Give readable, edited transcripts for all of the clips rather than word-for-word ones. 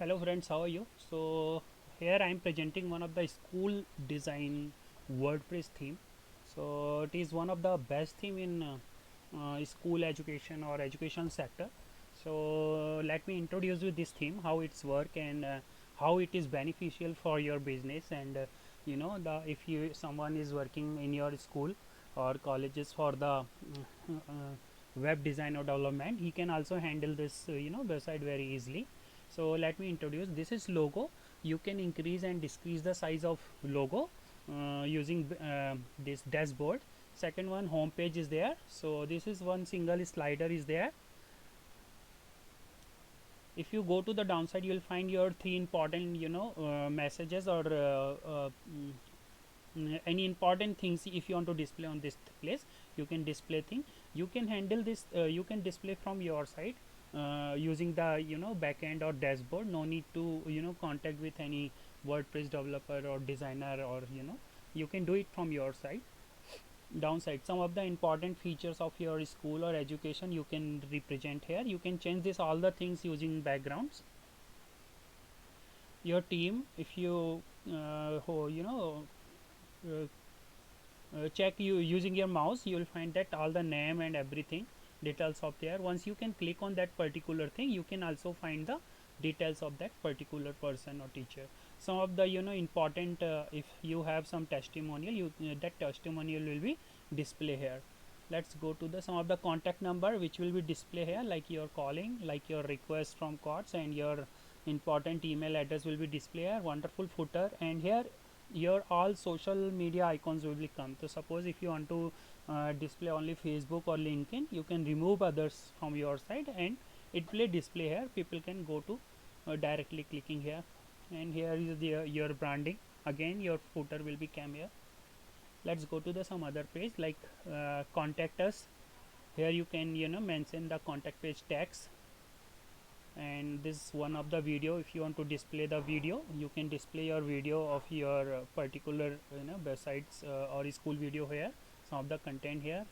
Hello friends, how are you? So here I am presenting one of the school design WordPress theme. So it is one of the best theme in school education or education sector. So let me introduce you this theme, how it's work and how it is beneficial for your business and the if you someone is working in your school or colleges for the web design or development, he can also handle this website very easily. So let me introduce, this is logo. You can increase and decrease the size of logo using this dashboard. Second one, home page is there. So this is one single slider is there. If you go to the downside, you will find your three important messages or any important things. If you want to display on this place, you can display thing. You can handle this, you can display from your side using the backend or dashboard. No need to contact with any WordPress developer or designer, or you can do it from your side. Downside, some of the important features of your school or education you can represent here. You can change this all the things using backgrounds. Your team, if you uh, check you using your mouse, you will find that all the name and everything details of there. Once you can click on that particular thing, you can also find the details of that particular person or teacher. Some of the important, if you have some testimonial, you that testimonial will be display here. Let's go to the some of the contact number which will be display here, like your calling, like your request from cards, and your important email address will be display here. Wonderful footer, and here your all social media icons will be come. So suppose if you want to display only Facebook or LinkedIn, you can remove others from your side and it will display here. People can go to directly clicking here. And here is the your branding. Again your footer will be came here. Let's go to the some other page, like contact us. Here you can mention the contact page tags. And this is one of the video. If you want to display the video, you can display your video of your particular websites or school video here. Some of the content here,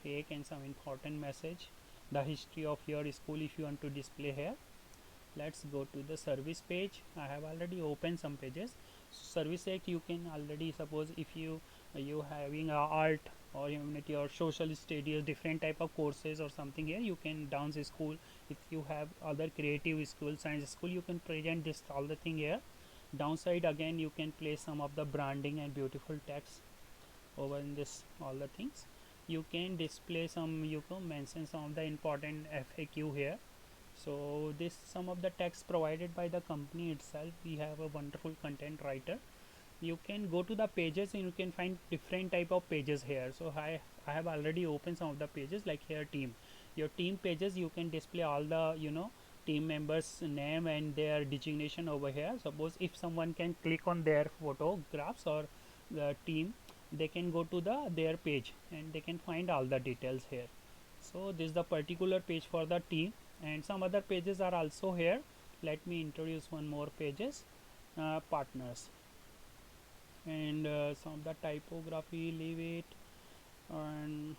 take and some important message, the history of your school if you want to display here. Let's go to the service page. I have already opened some pages. Service page, you can already, suppose if you having a art or humanity or social studies, different type of courses or something, here you can dance school. If you have other creative school, science school, you can present this all the thing here. Downside, again you can place some of the branding and beautiful text over in this all the things. You can display some, you can mention some of the important FAQ here. So this some of the text provided by the company itself. We have a wonderful content writer. You can go to the pages and you can find different type of pages here. So I have already opened some of the pages, like here team. Your team pages, you can display all the team members name and their designation over here. Suppose if someone can click on their photographs or the team, they can go to the their page and they can find all the details here. So this is the particular page for the team, and some other pages are also here. Let me introduce one more pages. Partners, and some of the typography, leave it. And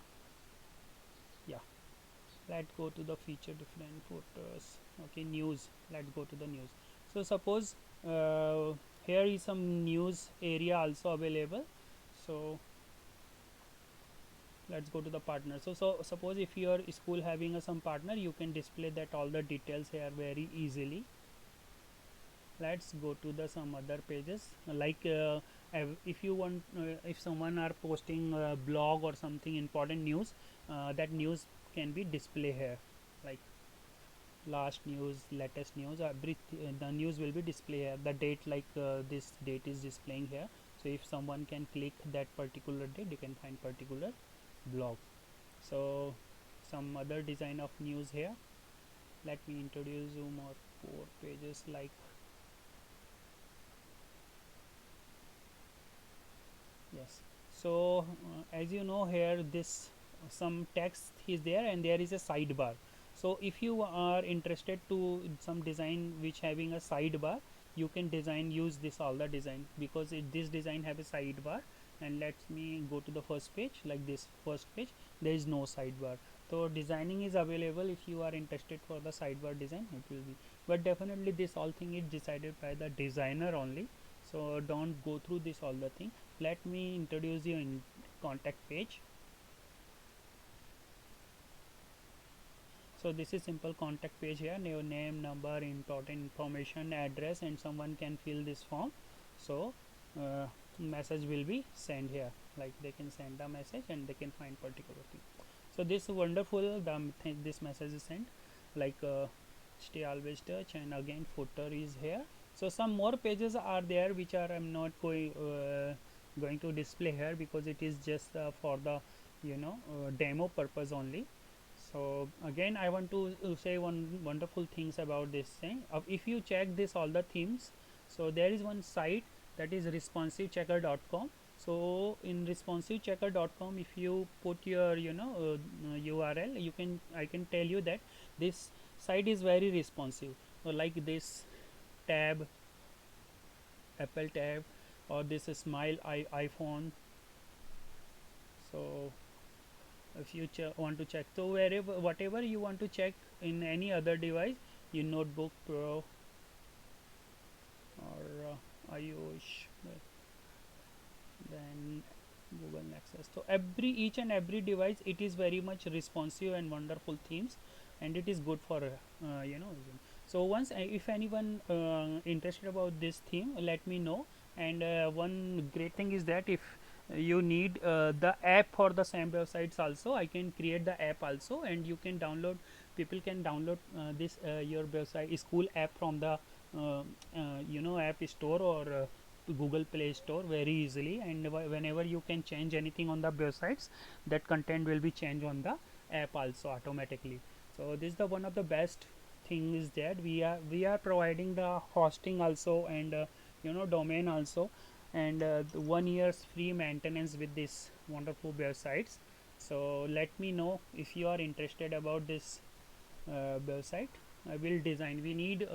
yeah, let's go to the feature different photos. Okay, news, let's go to the news. So suppose here is some news area also available. So let's go to the partner. So suppose if your school having some partner, you can display that all the details here very easily. Let's go to the some other pages, like if you want, if someone are posting a blog or something important news, that news can be display here, like last news, latest news, the news will be display here. The date, like this date is displaying here. So if someone can click that particular date, they can find particular blog. So some other design of news here. Let me introduce you more four pages, like yes. So as you know, here this some text is there and there is a sidebar. So if you are interested to some design which having a sidebar, you can design use this all the design, because this design have a sidebar. And let me go to the first page, like this first page, there is no sidebar. So designing is available. If you are interested for the sidebar design, it will be, but definitely this all thing is decided by the designer only, so don't go through this all the thing. Let me introduce you in contact page. So this is simple contact page here, your name, number, important information, address, and someone can fill this form. So message will be sent here, like they can send a message and they can find particular thing. So this wonderful, this message is sent, like stay always touch, and again footer is here. So some more pages are there which are I'm not going to display here because it is just for the demo purpose only. So again I want to say one wonderful things about this thing. If you check this all the themes, so there is one site that is responsivechecker.com. so in responsivechecker.com, if you put your URL, I can tell you that this site is very responsive. So like this tab, Apple tab, or this smile iPhone. So if you want to check, so wherever whatever you want to check in any other device, your notebook pro or iOS, then Google Nexus. So each and every device, it is very much responsive and wonderful themes, and it is good for so once if anyone interested about this theme, let me know. And one great thing is that if you need the app for the same websites also, I can create the app also, and you can download, people can download this your website school app from the app store or Google Play Store very easily, and whenever you can change anything on the websites, that content will be changed on the app also automatically. So this is the one of the best thing is that we are providing the hosting also, and domain also, and 1 year's free maintenance with this wonderful websites. So let me know if you are interested about this website. I will design. We need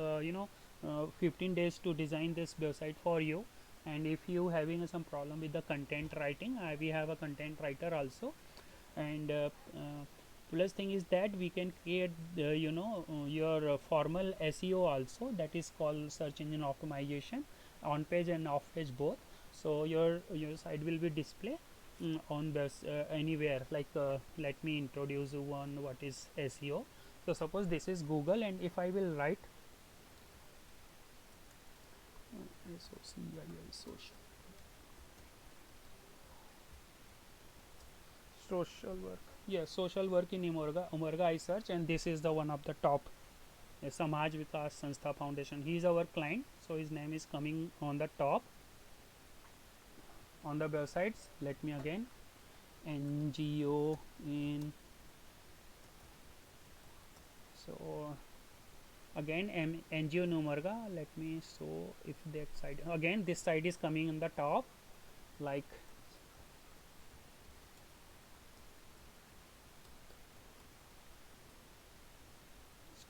15 days to design this website for you. And if you having some problem with the content writing, we have a content writer also. And plus thing is that we can create your formal SEO also, that is called search engine optimization, on page and off page both. So your site will be display on this anywhere, like let me introduce one what is SEO. So suppose this is Google, and if I will write social work, yes, social work in Umarga I search, and this is the one of the top, Samaj Vikas Sanstha Foundation. He is our client, so his name is coming on the top on the websites. Let me again, NGO in, so again NGO Umarga. Let me, so if that side again, this side is coming on the top, like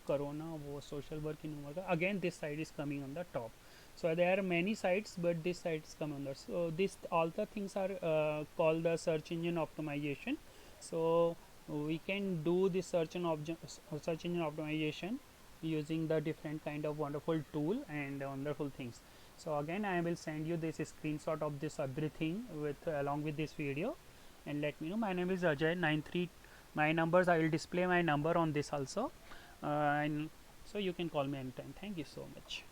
Corona social work in Umarga. Again this side is coming on the top. So there are many sites, but this site is coming on the, so this all the things are called the search engine optimization. So we can do the search engine optimization using the different kind of wonderful tool and wonderful things. So again I will send you this screenshot of this everything with along with this video, and let me know. My name is Ajay 93. My numbers, I will display my number on this also, and so you can call me anytime. Thank you so much.